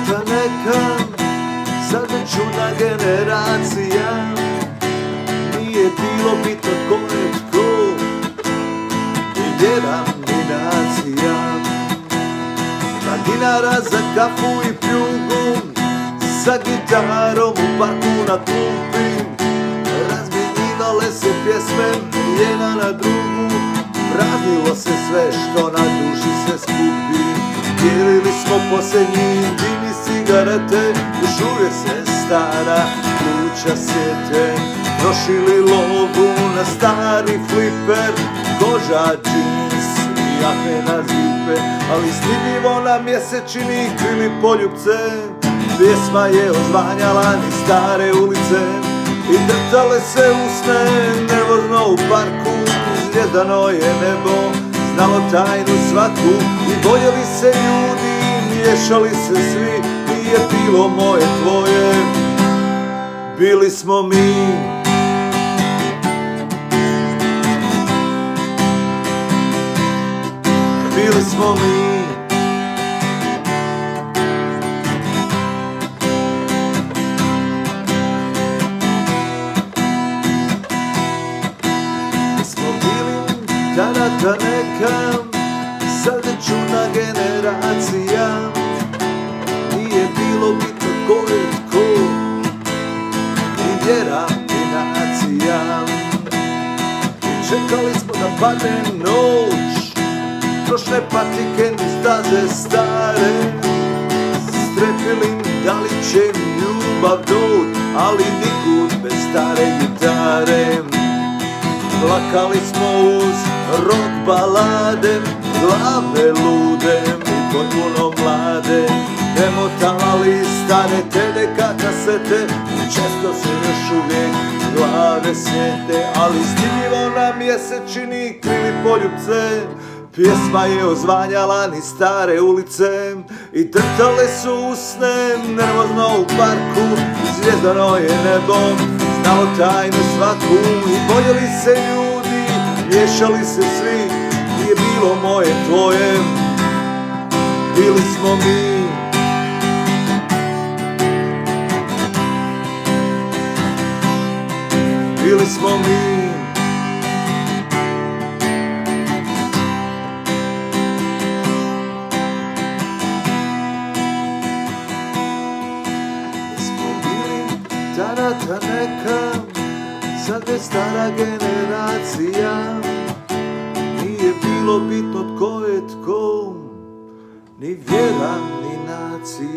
ta neka, sad već čudna generacija. Nije bilo bitno ko je tko, ni vjera ni nacija. 2 dinara za kafu i pljugu, sa gitarom u parku na klupi. Razmjenjivale se pjesme jedna na drugu, radilo se sve što na duši se skupi. Dijelili smo posljednji dim i cigarete, još uvijek se stara pluća sjete. Trošili lovu na stari fliper, koža, džins i jakne na zipe. Ali snimljivo na mjesečini krili poljupce, pjesma je ozvanjala niz stare ulice. I drtale se usne nervozno u parku, zvijezdano je nebo, znalo tajnu svaku. I voljeli se ljudi, miješali se svi, nije bilo moje tvoje, bili smo mi. Bili smo mi. Tada ta neka, sad već čudna generacija. Nije bilo bitno ko je tko, ni vjera ni nacija. I čekali smo da padne noć, prošle patike ni staze stare. Strepili da li će ljubav doć, ali nikud bez stare gitare. Plakali smo uz rock balade, glave lude i potpuno mlade. Demotali stare TDK kasete, često se još uvijek glave sjete. Ali snimljivo na mjesečini krili poljupce, pjesma je ozvanjala niz stare ulice. I drtale su usne nervozno u parku, zvijezdano je nebo, znalo tajnu svaku. I voljeli se ljudi, miješali se svi, nije bilo moje tvoje, bili smo mi. Bili smo mi. Tada ta neka, sad već stara generacija. Nije bilo bitno tko je tko, ni vjera ni nacija.